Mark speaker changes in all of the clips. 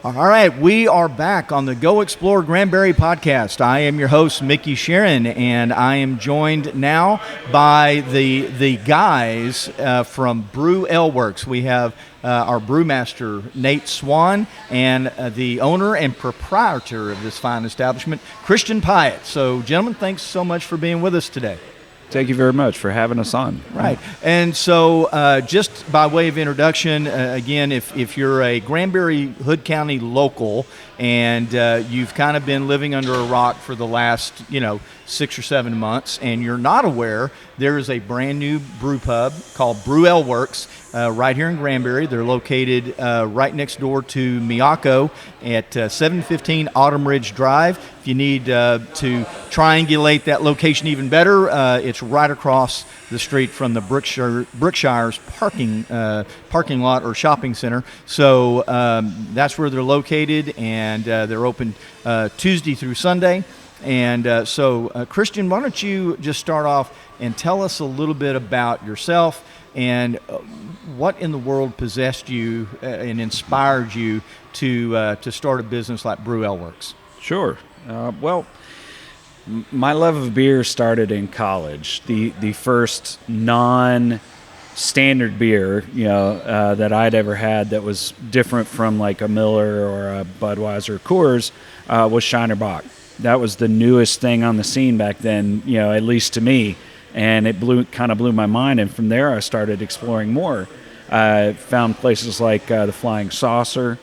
Speaker 1: All right, we are back on the Go Explore Granbury podcast. I am your host, Mickey Sharon, and I am joined now by the guys from Brew Aleworks. We have our brewmaster, Nate Swann, and the owner and proprietor of this fine establishment, Christian Piatt. So, gentlemen, thanks so much for being with us today.
Speaker 2: Thank you very much for having us on.
Speaker 1: Right. And so just by way of introduction, again, if you're a Granbury Hood County local and you've kind of been living under a rock for the last, 6 or 7 months and you're not aware, there is a brand new brew pub called Brew Aleworks right here in Granbury. They're located right next door to Miyako at 715 Autumn Ridge Drive. If you need to triangulate that location even better, it's right across the street from the Brookshire's parking lot or shopping center. So that's where they're located, and they're open Tuesday through Sunday. And so, Christian, why don't you just start off and tell us a little bit about yourself and what in the world possessed you and inspired you to start a business like Brew Aleworks?
Speaker 2: Sure. Well, my love of beer started in college. The first non-standard beer, that I'd ever had that was different from like a Miller or a Budweiser or Coors was Shiner Bock. That was the newest thing on the scene back then, at least to me, and it kind of blew my mind. And from there, I started exploring more. I found places like the Flying Saucer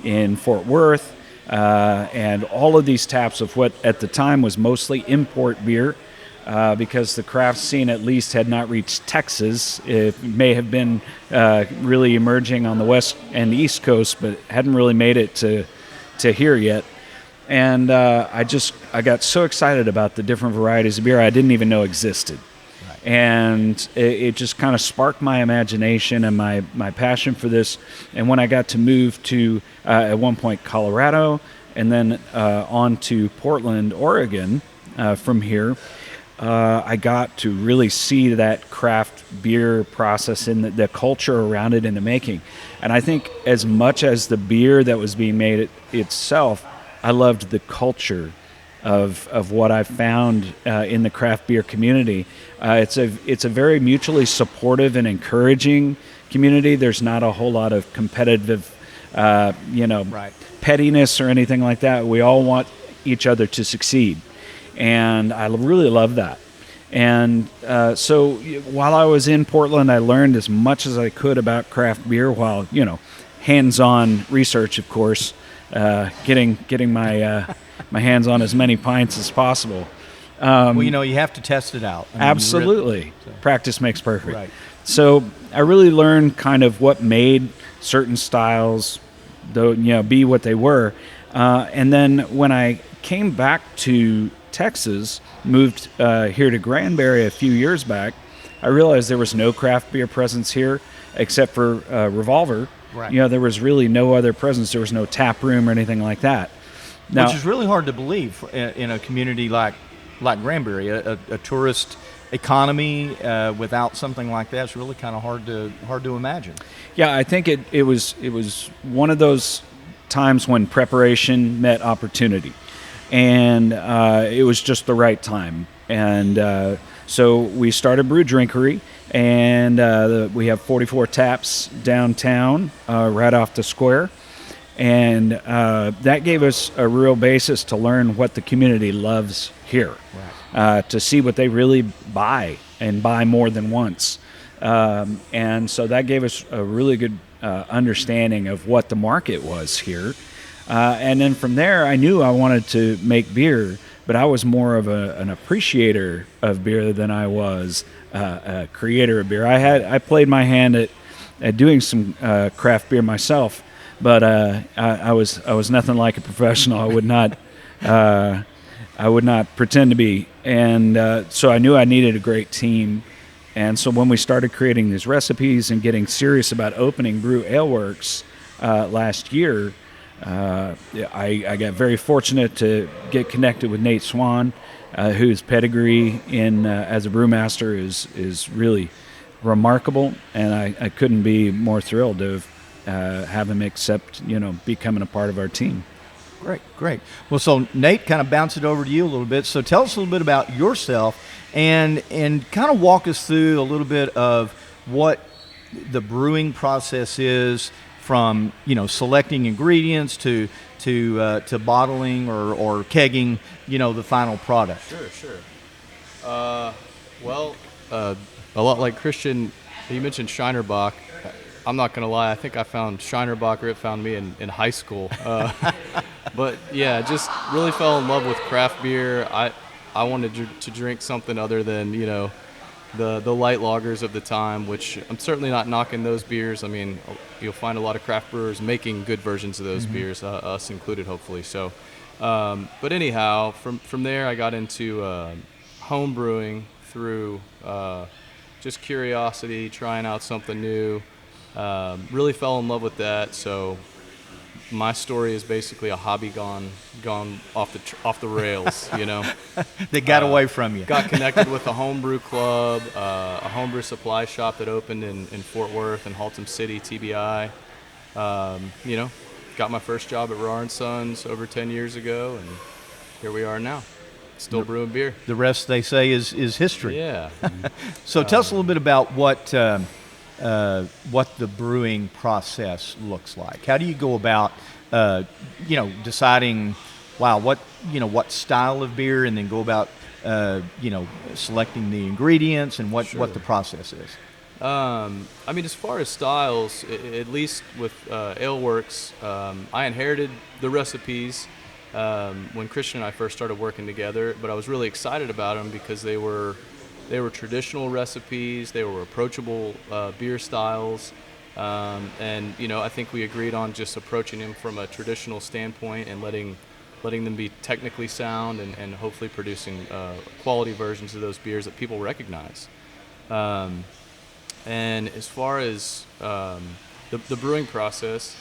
Speaker 2: in Fort Worth. And all of these taps of what at the time was mostly import beer because the craft scene at least had not reached Texas. It may have been really emerging on the West and the East Coast, but hadn't really made it to here yet. And I got so excited about the different varieties of beer I didn't even know existed. Right. And it just kind of sparked my imagination and my passion for this. And when I got to move to, at one point, Colorado, and then on to Portland, Oregon from here, I got to really see that craft beer process and the culture around it in the making. And I think as much as the beer that was being made itself, I loved the culture of what I found in the craft beer community. It's a very mutually supportive and encouraging community. There's not a whole lot of competitive,
Speaker 1: right.
Speaker 2: pettiness or anything like that. We all want each other to succeed, and I really love that. And so while I was in Portland, I learned as much as I could about craft beer while, hands-on research, of course, getting my hands on as many pints as possible.
Speaker 1: Well, you have to test it out.
Speaker 2: Absolutely. Practice makes perfect.
Speaker 1: Right.
Speaker 2: So I really learned kind of what made certain styles, be what they were. And then when I came back to Texas, moved here to Granbury a few years back, I realized there was no craft beer presence here except for Revolver.
Speaker 1: Right.
Speaker 2: There was really no other presence. There was no tap room or anything like that. Now,
Speaker 1: which is really hard to believe in a community like Granbury, a tourist economy without something like that. It's really kind of hard to imagine.
Speaker 2: Yeah, I think it was one of those times when preparation met opportunity, and it was just the right time. And so we started Brew Drinkery, and we have 44 taps downtown, right off the square. And that gave us a real basis to learn what the community loves here, right. To see what they really buy and buy more than once. And so that gave us a really good understanding of what the market was here. And then from there, I knew I wanted to make beer, but I was more of an appreciator of beer than I was a creator of beer. I played my hand at doing some craft beer myself. But I was nothing like a professional. I would not pretend to be, and so I knew I needed a great team. And so when we started creating these recipes and getting serious about opening Brew Aleworks last year, I got very fortunate to get connected with Nate Swann, whose pedigree as a brewmaster is really remarkable, and I couldn't be more thrilled to have have him accept, becoming a part of our team.
Speaker 1: Great. Well, so Nate, kind of bounce it over to you a little bit. So tell us a little bit about yourself and kind of walk us through a little bit of what the brewing process is, from selecting ingredients to bottling or kegging the final product.
Speaker 3: Sure. A lot like Christian, you mentioned Shinerbach. I'm not going to lie, I think I found Shinerbach, or it found me in high school. But yeah, just really fell in love with craft beer. I wanted to drink something other than, the light lagers of the time, which I'm certainly not knocking those beers. I mean, you'll find a lot of craft brewers making good versions of those beers, us included, hopefully. So, but anyhow, from there I got into home brewing through just curiosity, trying out something new. Really fell in love with that. So my story is basically a hobby gone off the rails.
Speaker 1: They got away from you.
Speaker 3: Got connected with a homebrew club, a homebrew supply shop that opened in Fort Worth and Haltom City, TBI. Got my first job at Rahr & Sons over 10 years ago, and here we are now, still brewing beer.
Speaker 1: The rest, they say, is history.
Speaker 3: Yeah.
Speaker 1: So tell us a little bit about what the brewing process looks like. How do you go about, deciding, what style of beer, and then go about, selecting the ingredients and what the process is?
Speaker 3: As far as styles, at least with Aleworks, I inherited the recipes when Christian and I first started working together, but I was really excited about them because they were traditional recipes, they were approachable beer styles, and I think we agreed on just approaching them from a traditional standpoint and letting them be technically sound and hopefully producing quality versions of those beers that people recognize. And as far as the brewing process,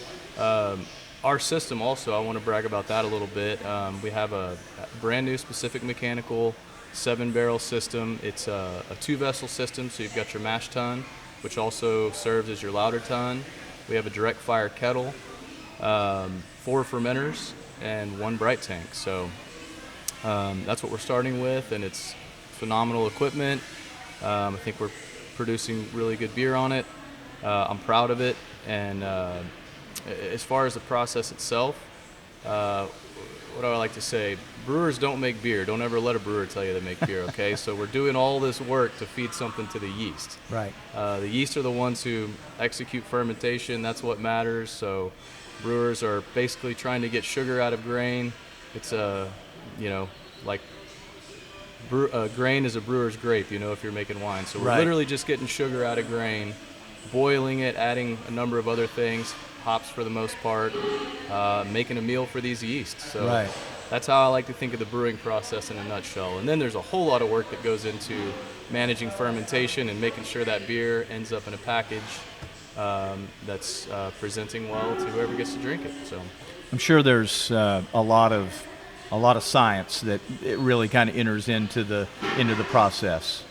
Speaker 3: our system also, I want to brag about that a little bit. We have a brand new specific mechanical 7-barrel system. It's a 2-vessel system, so you've got your mash tun, which also serves as your lauter tun. We have a direct fire kettle, 4 fermenters, and 1 bright tank. So that's what we're starting with, and it's phenomenal equipment. I think we're producing really good beer on it. I'm proud of it. And as far as the process itself, what do I like to say? Brewers don't make beer. Don't ever let a brewer tell you they make beer, okay? So we're doing all this work to feed something to the yeast.
Speaker 1: Right.
Speaker 3: The yeast are the ones who execute fermentation. That's what matters. So brewers are basically trying to get sugar out of grain. It's grain is a brewer's grape, if you're making wine. So we're literally just getting sugar out of grain, boiling it, adding a number of other things, hops for the most part, making a meal for these yeasts. So that's how I like to think of the brewing process in a nutshell. And then there's a whole lot of work that goes into managing fermentation and making sure that beer ends up in a package that's presenting well to whoever gets to drink it. So
Speaker 1: I'm sure there's a lot of science that it really kind of enters into the process.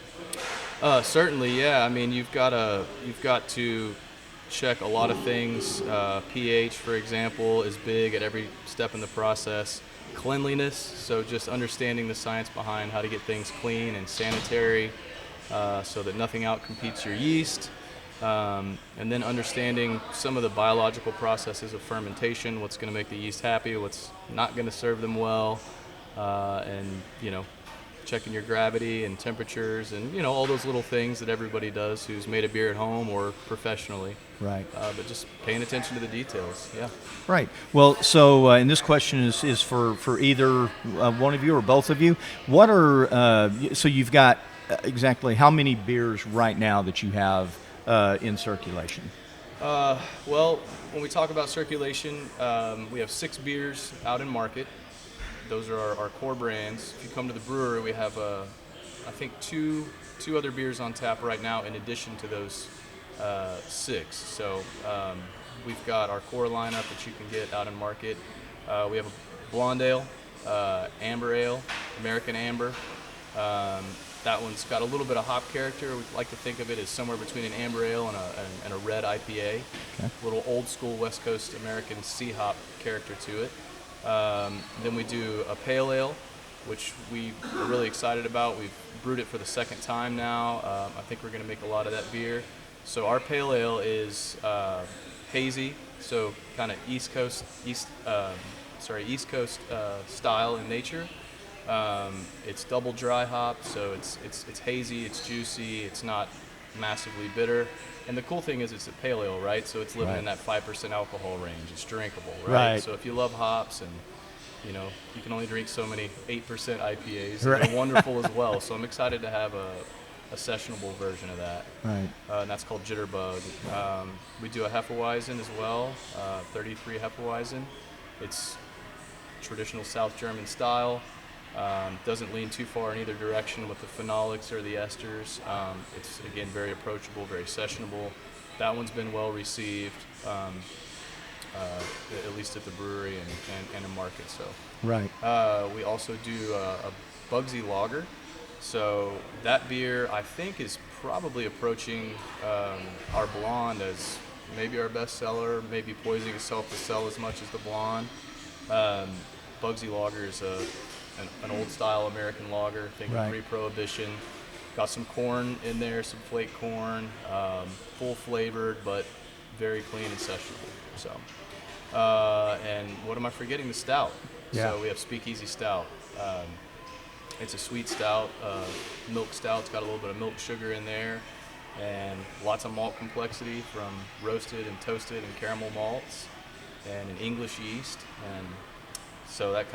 Speaker 3: Certainly, yeah. I mean, you've got to check a lot of things. pH, for example, is big at every step in the process. Cleanliness, so just understanding the science behind how to get things clean and sanitary, so that nothing outcompetes your yeast. And then understanding some of the biological processes of fermentation, what's going to make the yeast happy, what's not going to serve them well, and checking your gravity and temperatures and all those little things that everybody does who's made a beer at home or professionally.
Speaker 1: Right.
Speaker 3: But just paying attention to the details. Yeah.
Speaker 1: Right. Well, so and this question is for either one of you or both of you. What are so you've got exactly how many beers right now that you have in circulation?
Speaker 3: Well, when we talk about circulation, we have 6 beers out in market. Those are our core brands. If you come to the brewery, we have, I think, two other beers on tap right now in addition to those 6. So we've got our core lineup that you can get out in market. We have a blonde ale, amber ale, American amber. That one's got a little bit of hop character. We like to think of it as somewhere between an amber ale and a red IPA.
Speaker 1: Okay.
Speaker 3: A little old school West Coast American sea hop character to it. Then we do a pale ale, which we are really excited about. We've brewed it for the second time now. I think we're going to make a lot of that beer. So our pale ale is hazy, so kind of East Coast style in nature. It's double dry hop, so it's hazy, it's juicy, it's not massively bitter. And the cool thing is it's a pale ale, right? So it's living in that 5% alcohol range. It's drinkable, right? So if you love hops and you can only drink so many 8% IPAs, they're wonderful as well. So I'm excited to have a sessionable version of that.
Speaker 1: Right.
Speaker 3: And that's called Jitterbug. We do a Hefeweizen as well, 33 Hefeweizen. It's traditional South German style. Doesn't lean too far in either direction with the phenolics or the esters. It's, again, very approachable, very sessionable. That one's been well received, at least at the brewery and in market. So.
Speaker 1: Right.
Speaker 3: We also do a Bugsy Lager. So that beer, I think, is probably approaching our blonde as maybe our best seller, maybe poising itself to sell as much as the blonde. Bugsy Lager is an old-style American lager, think pre-Prohibition. Got some corn in there, some flake corn, full flavored, but very clean and sessionable. So, and what am I forgetting? The stout.
Speaker 1: Yeah.
Speaker 3: So we have Speakeasy Stout. It's a sweet stout, milk stout. It's got a little bit of milk sugar in there, and lots of malt complexity from roasted and toasted and caramel malts, and an English yeast, and so that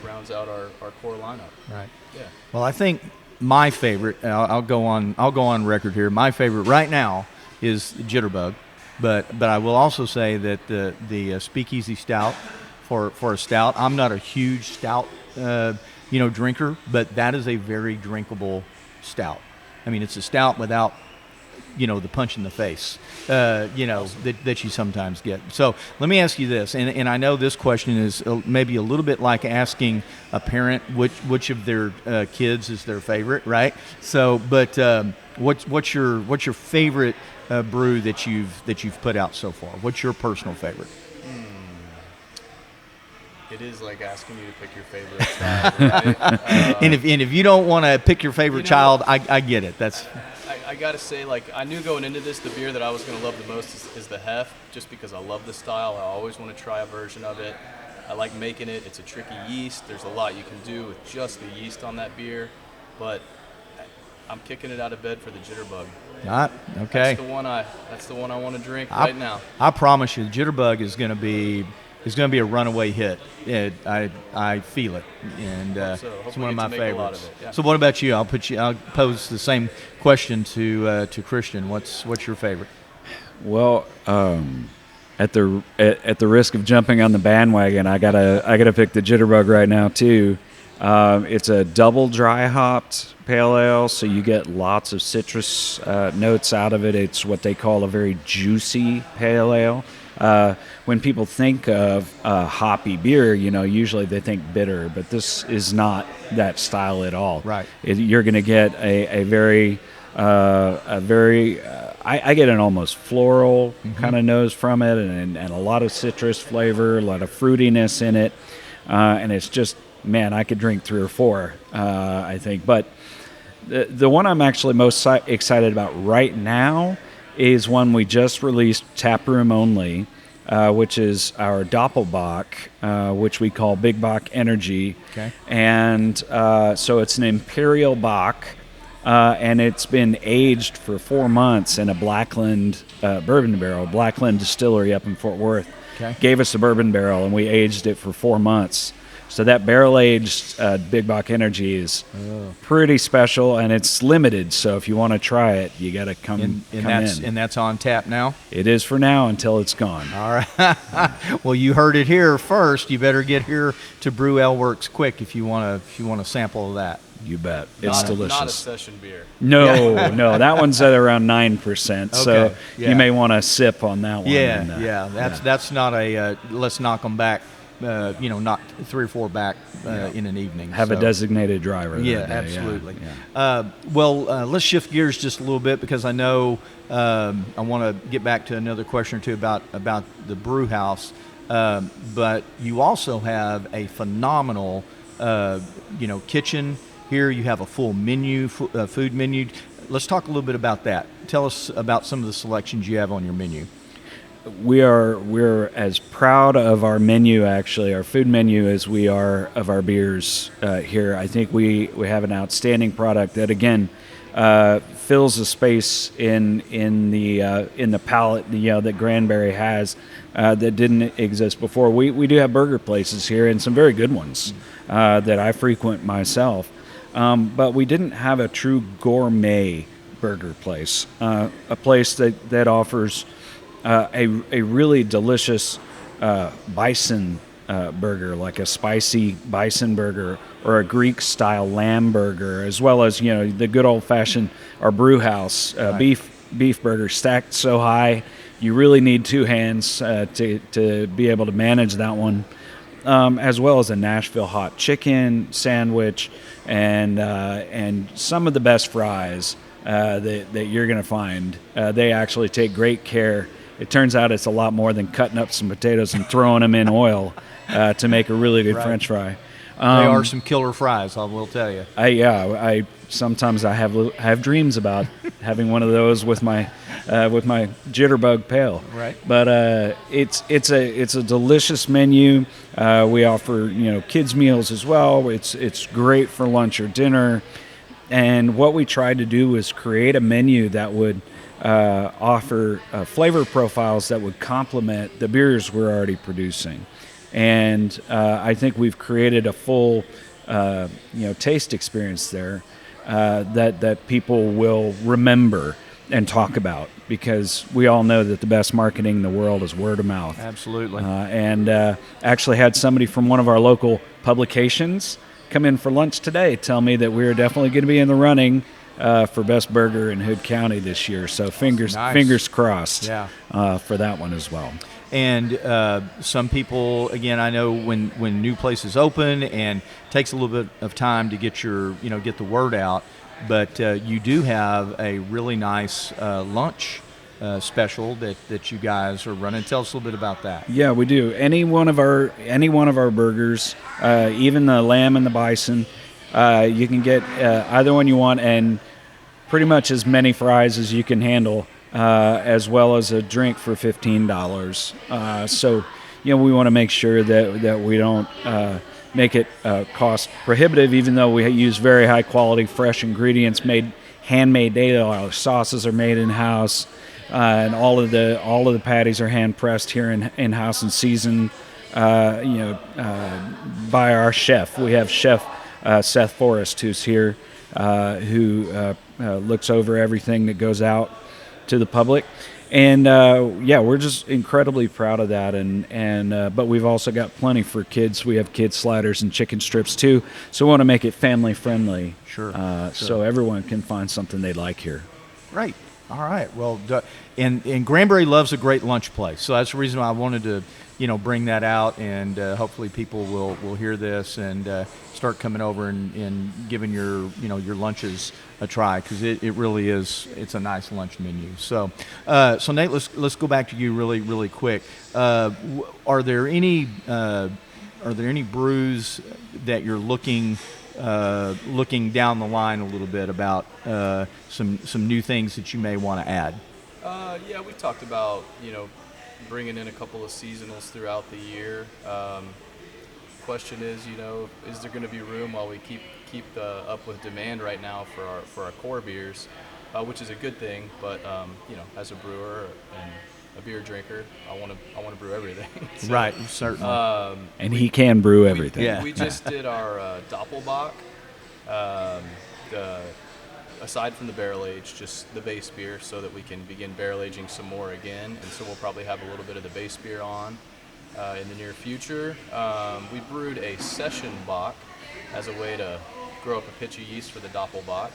Speaker 3: rounds out our core lineup.
Speaker 1: Right.
Speaker 3: Yeah.
Speaker 1: Well, I think my favorite, I'll go on record here. My favorite right now is Jitterbug, but I will also say that the Speakeasy Stout for a stout. I'm not a huge stout drinker, but that is a very drinkable stout. I mean, it's a stout without the punch in the face,
Speaker 3: Awesome.
Speaker 1: that you sometimes get. So let me ask you this, and I know this question is maybe a little bit like asking a parent which of their kids is their favorite, right? So, but what's your favorite brew that you've put out so far? What's your personal favorite?
Speaker 3: It is like asking you to pick your favorite child, right?
Speaker 1: And if you don't want to pick your favorite child, I get it. That's.
Speaker 3: I gotta say, I knew going into this, the beer that I was gonna love the most is the Hef, just because I love the style. I always want to try a version of it. I like making it. It's a tricky yeast. There's a lot you can do with just the yeast on that beer, but I'm kicking it out of bed for the Jitterbug.
Speaker 1: Okay.
Speaker 3: That's the one I want to drink right now.
Speaker 1: I promise you, the Jitterbug is going to be a runaway hit. I feel it, and it's one of my favorites. So what about you? I'll pose the same question to Christian. What's your favorite?
Speaker 2: Well, at the risk of jumping on the bandwagon, I gotta pick the Jitterbug right now too. It's a double dry hopped pale ale, so you get lots of citrus notes out of it. It's what they call a very juicy pale ale. When people think of hoppy beer, usually they think bitter, but this is not that style at all.
Speaker 1: Right.
Speaker 2: You're going to get a very I get an almost floral kind of nose from it, and a lot of citrus flavor, a lot of fruitiness in it, and it's just, man, I could drink 3 or 4, I think. But the one I'm actually most excited about right now is one we just released taproom only, which is our Doppelbock, which we call Big Bock Energy.
Speaker 1: Okay.
Speaker 2: And so it's an Imperial Bock, and it's been aged for 4 months in a Blackland bourbon barrel. Blackland Distillery up in Fort Worth gave us a bourbon barrel, and we aged it for 4 months. So that barrel-aged Big Bock Energy is pretty special, and it's limited. So if you want to try it, you got to come in.
Speaker 1: And that's on tap now?
Speaker 2: It is for now until it's gone.
Speaker 1: All right. Well, you heard it here first. You better get here to Brew Aleworks quick if you want a sample of that.
Speaker 2: You bet. It's delicious.
Speaker 3: Not a session beer.
Speaker 2: No, that one's at around 9%. So you may want to sip on that one.
Speaker 1: That's not a let's knock them back knock 3 or 4 back in an evening.
Speaker 2: Have a designated driver.
Speaker 1: Yeah,
Speaker 2: that day.
Speaker 1: absolutely.
Speaker 2: Yeah.
Speaker 1: Let's shift gears just a little bit, because I know I want to get back to another question or two about the brew house. But you also have a phenomenal, kitchen here. You have a full menu, food menu. Let's talk a little bit about that. Tell us about some of the selections you have on your menu.
Speaker 2: We're as proud of our menu, actually, our food menu, as we are of our beers here. I think we have an outstanding product that, again, fills a space in the palate that Granbury has that didn't exist before. We do have burger places here, and some very good ones that I frequent myself. But we didn't have a true gourmet burger place, a place that offers a really delicious bison burger, like a spicy bison burger, or a Greek-style lamb burger, as well as the good old-fashioned our brew house beef burger, stacked so high you really need 2 hands to be able to manage that one. As well as a Nashville hot chicken sandwich, and some of the best fries that you're going to find. They actually take great care. It turns out it's a lot more than cutting up some potatoes and throwing them in oil to make a really good French fry.
Speaker 1: They are some killer fries, I will tell you.
Speaker 2: I sometimes I have dreams about having one of those with my jitterbug pail.
Speaker 1: Right.
Speaker 2: But it's a delicious menu. We offer kids meals as well. It's great for lunch or dinner. And what we tried to do was create a menu that would offer flavor profiles that would complement the beers we're already producing. And I think we've created a full taste experience there that people will remember and talk about, because we all know that the best marketing in the world is word of mouth.
Speaker 1: Absolutely.
Speaker 2: And actually had somebody from one of our local publications come in for lunch today tell me that we're definitely going to be in the running for best burger in Hood County this year. So fingers crossed for that one as well.
Speaker 1: And some people, again, I know when new places open and takes a little bit of time to get get the word out, but you do have a really nice lunch special that you guys are running. Tell us a little bit about that.
Speaker 2: Yeah, we do. Any one of our burgers, even the lamb and the bison, you can get either one you want, and pretty much as many fries as you can handle, as well as a drink for $15. So, we want to make sure that we don't make it cost prohibitive, even though we use very high quality, fresh ingredients, handmade daily. Our sauces are made in house, and all of the patties are hand pressed here in house and seasoned, by our chef. We have Chef Seth Forrest, who's here, who looks over everything that goes out to the public. And we're just incredibly proud of that. But we've also got plenty for kids. We have kid sliders and chicken strips too. So we want to make it family friendly.
Speaker 1: Sure.
Speaker 2: So everyone can find something they like here.
Speaker 1: Great. All right. Well, and Granbury loves a great lunch place. So that's the reason why I wanted to, bring that out, and hopefully people will hear this and start coming over and giving your lunches a try, because it really is. It's a nice lunch menu. So Nate, let's go back to you really quick. Are there any brews that you're looking down the line a little bit about some new things that you may want to add?
Speaker 3: We talked about bringing in a couple of seasonals throughout the year. Question is, is there going to be room while we keep up with demand right now for our core beers, which is a good thing. But as a brewer and a beer drinker, I want to brew everything. So,
Speaker 1: right, certainly.
Speaker 2: And he can brew everything.
Speaker 3: We just did our Doppelbock. Aside from the barrel age, just the base beer, so that we can begin barrel aging some more again. And so we'll probably have a little bit of the base beer on in the near future. We brewed a session bock as a way to grow up a pitchy yeast for the Doppelbock.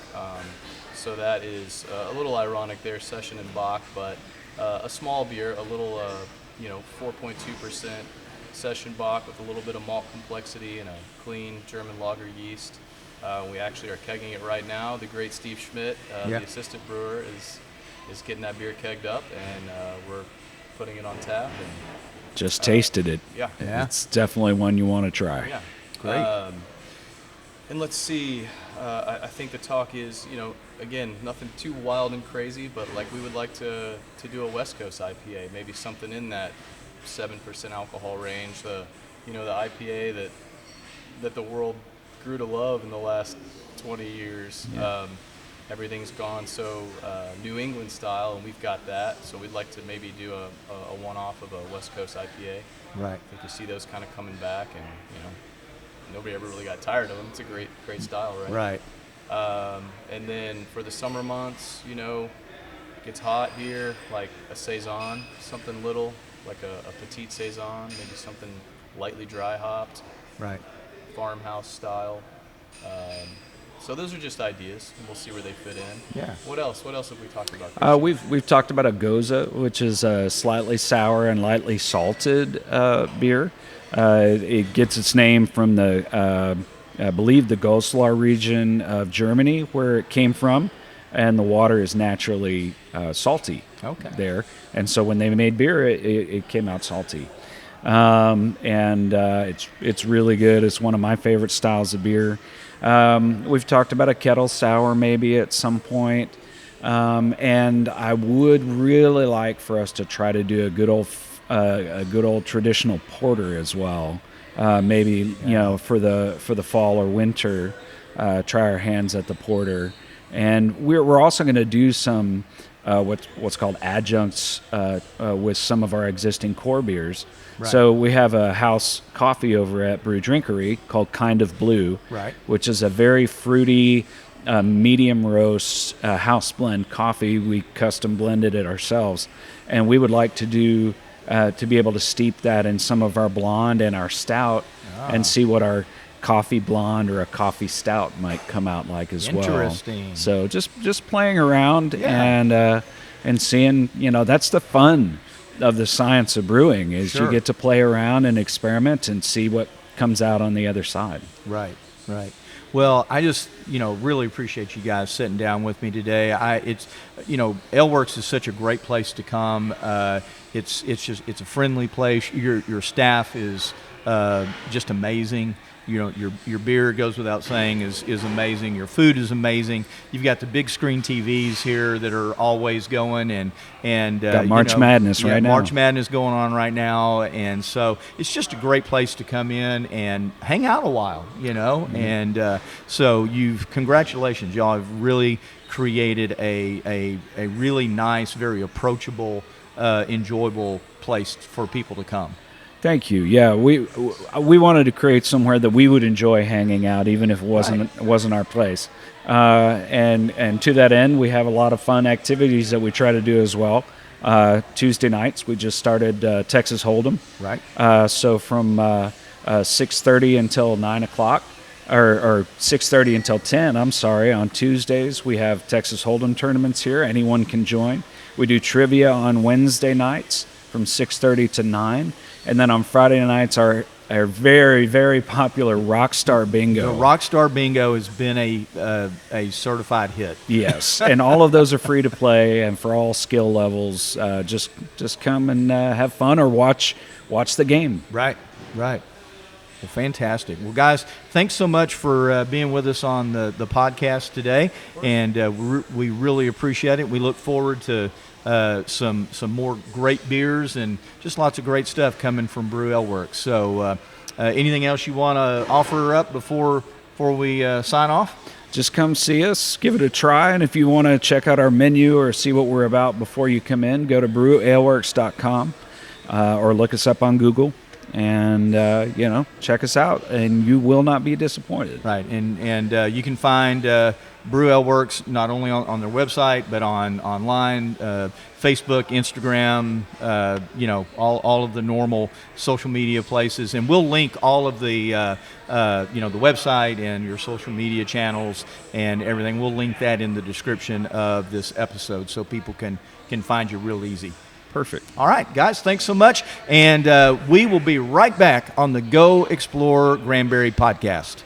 Speaker 3: So that is a little ironic there, session and bock, but a small beer, a little 4.2% session bock with a little bit of malt complexity and a clean German lager yeast. We actually are kegging it right now. The great Steve Schmidt, the assistant brewer, is getting that beer kegged up, and we're putting it on tap. And
Speaker 2: just tasted it.
Speaker 3: Yeah.
Speaker 2: It's definitely one you want to try.
Speaker 3: Yeah.
Speaker 1: Great.
Speaker 3: And let's see, I think the talk is, again, nothing too wild and crazy, but like we would like to do a West Coast IPA, maybe something in that 7% alcohol range, the IPA that the world grew to love in the last 20 years.
Speaker 2: Yeah.
Speaker 3: Everything's gone so New England style, and we've got that, so we'd like to maybe do a one-off of a West Coast IPA.
Speaker 1: Right.
Speaker 3: I think you see those kind of coming back, and nobody ever really got tired of them. It's a great style, right?
Speaker 1: Right.
Speaker 3: And then for the summer months, it gets hot here, like a saison, something little, like a petite saison, maybe something lightly dry hopped,
Speaker 1: Right.
Speaker 3: farmhouse style. So those are just ideas, and we'll see where they fit in.
Speaker 1: Yeah.
Speaker 3: What else have we talked about?
Speaker 2: We've talked about a Goza, which is a slightly sour and lightly salted beer. It gets its name from I believe the Goslar region of Germany, where it came from, and the water is naturally salty there. And so when they made beer, it came out salty. It's really good. It's one of my favorite styles of beer. We've talked about a kettle sour maybe at some point. And I would really like for us to try to do a good old traditional porter as well. Maybe for the fall or winter, try our hands at the porter. And we're also going to do some what's called adjuncts with some of our existing core beers. Right. So we have a house coffee over at Brew Drinkery called Kind of Blue,
Speaker 1: right,
Speaker 2: which is a very fruity, medium roast house blend coffee. We custom blended it ourselves, and we would like to do to be able to steep that in some of our blonde and our stout, and see what our coffee blonde or a coffee stout might come out like as well.
Speaker 1: Interesting.
Speaker 2: So just playing around and seeing, that's the fun of the science of brewing is you get to play around and experiment and see what comes out on the other side.
Speaker 1: Right. Well, I just, really appreciate you guys sitting down with me today. Aleworks is such a great place to come. It's a friendly place. Your staff is just amazing. Your beer, goes without saying, is amazing. Your food is amazing. You've got the big screen TVs here that are always going, and
Speaker 2: got March Madness right now.
Speaker 1: March Madness going on right now, and so it's just a great place to come in and hang out a while, Mm-hmm. And so congratulations, y'all have really created a really nice, very approachable, enjoyable place for people to come.
Speaker 2: Thank you. Yeah, we wanted to create somewhere that we would enjoy hanging out, even if it wasn't our place. And to that end, we have a lot of fun activities that we try to do as well. Tuesday nights, we just started Texas Hold'em.
Speaker 1: Right.
Speaker 2: So from 6:30 until 9 o'clock, or 6:30 until 10. I'm sorry. On Tuesdays, we have Texas Hold'em tournaments here. Anyone can join. We do trivia on Wednesday nights from 6:30 to 9. And then on Friday nights, our very, very popular Rockstar Bingo.
Speaker 1: The Rockstar Bingo has been a certified hit.
Speaker 2: Yes, and all of those are free to play and for all skill levels. Just come and have fun or watch the game.
Speaker 1: Right. Well, fantastic. Well, guys, thanks so much for being with us on the podcast today, and we really appreciate it. We look forward to some more great beers and just lots of great stuff coming from Brew Aleworks. So anything else you want to offer up before we sign off?
Speaker 2: Just come see us, give it a try, and if you want to check out our menu or see what we're about before you come in, go to brewaleworks.com or look us up on Google. And check us out, and you will not be disappointed.
Speaker 1: Right, and you can find Brew Aleworks not only on their website but online, Facebook, Instagram, all of the normal social media places, and we'll link all of the the website and your social media channels and everything. We'll link that in the description of this episode so people can find you real easy.
Speaker 2: Perfect.
Speaker 1: All right, guys, thanks so much. And we will be right back on the Go Explore Granbury podcast.